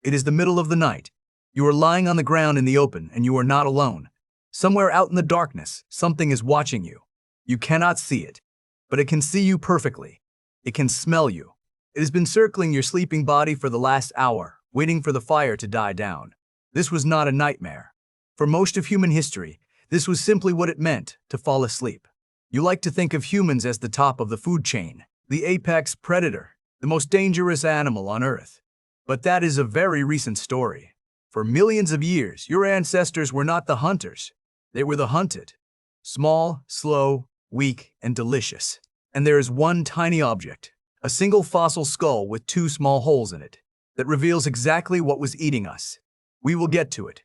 It is the middle of the night. You are lying on the ground in the open, and you are not alone. Somewhere out in the darkness, something is watching you. You cannot see it, but it can see you perfectly. It can smell you. It has been circling your sleeping body for the last hour, waiting for the fire to die down. This was not a nightmare. For most of human history, this was simply what it meant to fall asleep. You like to think of humans as the top of the food chain, the apex predator, the most dangerous animal on Earth. But that is a very recent story. For millions of years, your ancestors were not the hunters. They were the hunted. Small, slow, weak, and delicious. And there is one tiny object, a single fossil skull with two small holes in it, that reveals exactly what was eating us. We will get to it,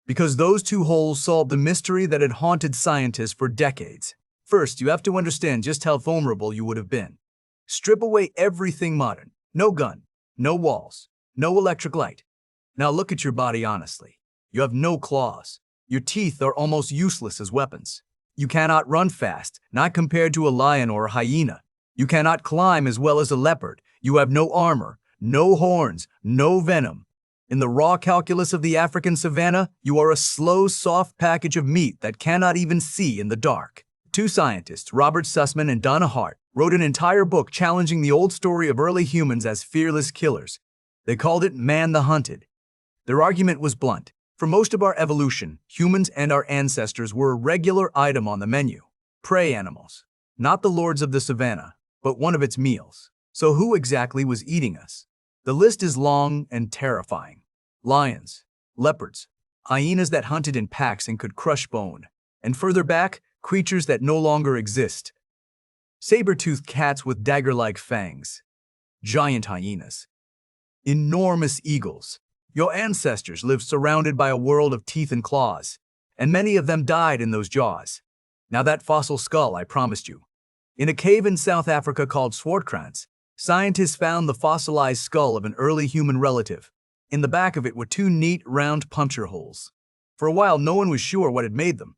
because those two holes solved the mystery that had haunted scientists for decades. First, you have to understand just how vulnerable you would have been. Strip away everything modern. No gun, no walls, no electric light. Now look at your body honestly. You have no claws. Your teeth are almost useless as weapons. You cannot run fast, not compared to a lion or a hyena. You cannot climb as well as a leopard. You have no armor, no horns, no venom. In the raw calculus of the African savanna, you are a slow, soft package of meat that cannot even see in the dark. Two scientists, Robert Sussman and Donna Hart, wrote an entire book challenging the old story of early humans as fearless killers. They called it Man the Hunted. Their argument was blunt. For most of our evolution, humans and our ancestors were a regular item on the menu. Prey animals. Not the lords of the savannah, but one of its meals. So who exactly was eating us? The list is long and terrifying. Lions, leopards, hyenas that hunted in packs and could crush bone. And further back, creatures that no longer exist. Saber-toothed cats with dagger-like fangs. Giant hyenas. Enormous eagles. Your ancestors lived surrounded by a world of teeth and claws, and many of them died in those jaws. Now that fossil skull I promised you. In a cave in South Africa called swartkrans, scientists found the fossilized skull of an early human relative. In the back of it were two neat, round puncture holes. For a while, no one was sure what had made them.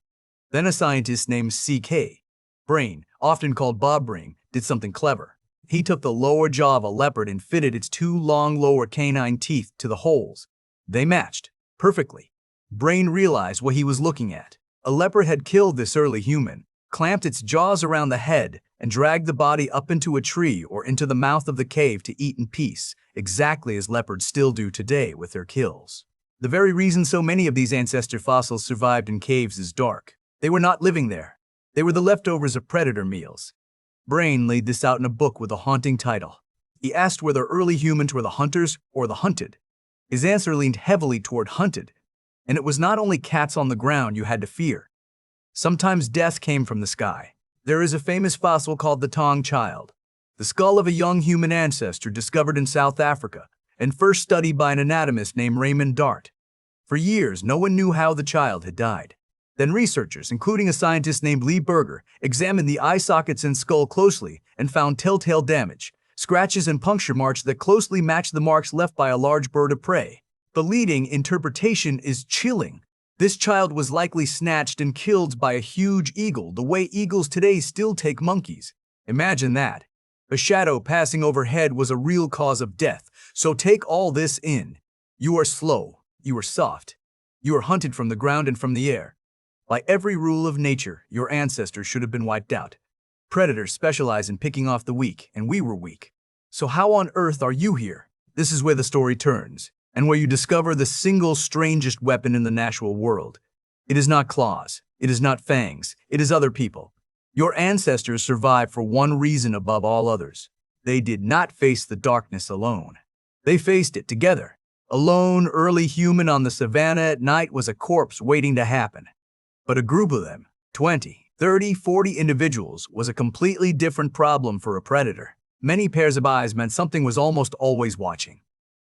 Then a scientist named C.K. Brain, often called Bob Brain, did something clever. He took the lower jaw of a leopard and fitted its two long lower canine teeth to the holes. They matched perfectly. Brain realized what he was looking at. A leopard had killed this early human, clamped its jaws around the head, and dragged the body up into a tree or into the mouth of the cave to eat in peace, exactly as leopards still do today with their kills. The very reason so many of these ancestor fossils survived in caves is dark. They were not living there. They were the leftovers of predator meals. Brain laid this out in a book with a haunting title. He asked whether early humans were the hunters or the hunted. His answer leaned heavily toward hunted, and it was not only cats on the ground you had to fear. Sometimes death came from the sky. There is a famous fossil called the Taung Child, the skull of a young human ancestor discovered in South Africa and first studied by an anatomist named Raymond Dart. For years, no one knew how the child had died. Then researchers, including a scientist named Lee Berger, examined the eye sockets and skull closely and found telltale damage, scratches and puncture marks that closely matched the marks left by a large bird of prey. The leading interpretation is chilling. This child was likely snatched and killed by a huge eagle, the way eagles today still take monkeys. Imagine that. A shadow passing overhead was a real cause of death. So take all this in. You are slow. You are soft. You are hunted from the ground and from the air. By every rule of nature, your ancestors should have been wiped out. Predators specialize in picking off the weak, and we were weak. So how on earth are you here? This is where the story turns, and where you discover the single strangest weapon in the natural world. It is not claws. It is not fangs. It is other people. Your ancestors survived for one reason above all others. They did not face the darkness alone. They faced it together. A lone, early human on the savannah at night was a corpse waiting to happen. But a group of them, 20, 30, 40 individuals, was a completely different problem for a predator. Many pairs of eyes meant something was almost always watching.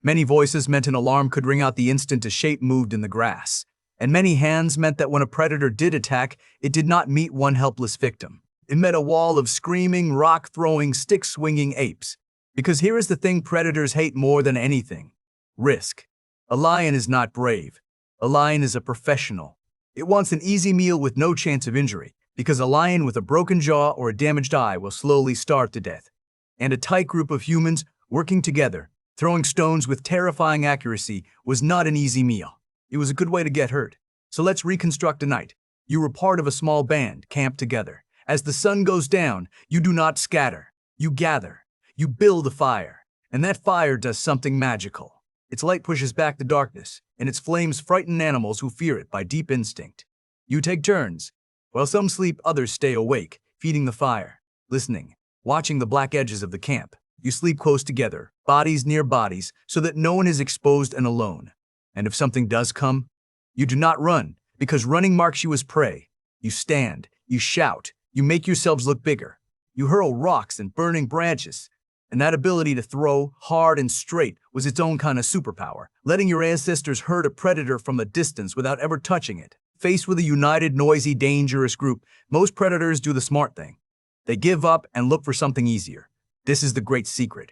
Many voices meant an alarm could ring out the instant a shape moved in the grass. And many hands meant that when a predator did attack, it did not meet one helpless victim. It met a wall of screaming, rock-throwing, stick-swinging apes. Because here is the thing predators hate more than anything: risk. A lion is not brave. A lion is a professional. It wants an easy meal with no chance of injury, because a lion with a broken jaw or a damaged eye will slowly starve to death. And a tight group of humans, working together, Throwing stones with terrifying accuracy was not an easy meal. It was a good way to get hurt. So let's reconstruct a night. You were part of a small band, camped together. As the sun goes down, you do not scatter. You gather. You build a fire. And that fire does something magical. Its light pushes back the darkness, and its flames frighten animals who fear it by deep instinct. You take turns. While some sleep, others stay awake, feeding the fire, listening, watching the black edges of the camp. You sleep close together, bodies near bodies, so that no one is exposed and alone. And if something does come, you do not run, because running marks you as prey. You stand, you shout, you make yourselves look bigger. You hurl rocks and burning branches. And that ability to throw hard and straight was its own kind of superpower, letting your ancestors hurt a predator from a distance without ever touching it. Faced with a united, noisy, dangerous group, most predators do the smart thing. They give up and look for something easier. This is the great secret.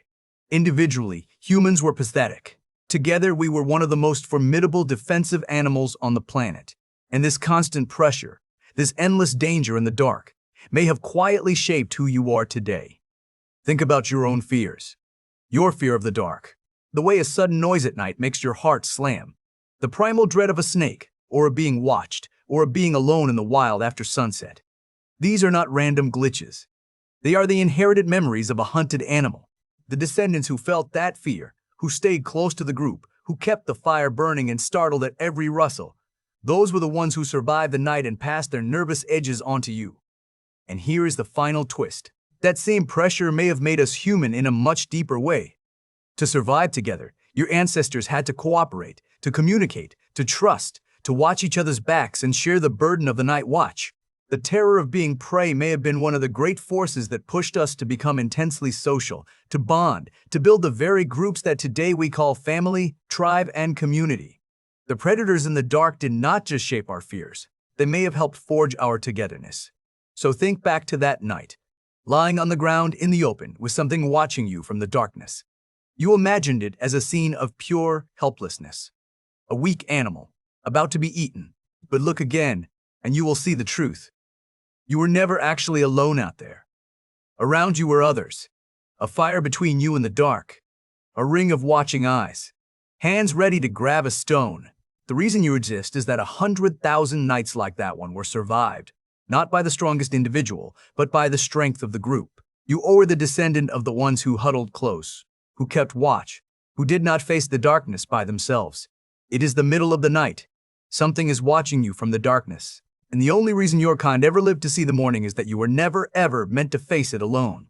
Individually, humans were pathetic. Together, we were one of the most formidable defensive animals on the planet. And this constant pressure, this endless danger in the dark, may have quietly shaped who you are today. Think about your own fears. Your fear of the dark. The way a sudden noise at night makes your heart slam. The primal dread of a snake, or of being watched, or of being alone in the wild after sunset. These are not random glitches. They are the inherited memories of a hunted animal. The descendants who felt that fear, who stayed close to the group, who kept the fire burning and startled at every rustle. Those were the ones who survived the night and passed their nervous edges onto you. And here is the final twist. That same pressure may have made us human in a much deeper way. To survive together, your ancestors had to cooperate, to communicate, to trust, to watch each other's backs and share the burden of the night watch. The terror of being prey may have been one of the great forces that pushed us to become intensely social, to bond, to build the very groups that today we call family, tribe, and community. The predators in the dark did not just shape our fears. They may have helped forge our togetherness. So think back to that night, lying on the ground in the open with something watching you from the darkness. You imagined it as a scene of pure helplessness. A weak animal, about to be eaten. But look again, and you will see the truth. You were never actually alone out there. Around you were others. A fire between you and the dark. A ring of watching eyes. Hands ready to grab a stone. The reason you exist is that 100,000 nights like that one were survived, not by the strongest individual, but by the strength of the group. You are the descendant of the ones who huddled close, who kept watch, who did not face the darkness by themselves. It is the middle of the night. Something is watching you from the darkness. And the only reason your kind ever lived to see the morning is that you were never, ever meant to face it alone.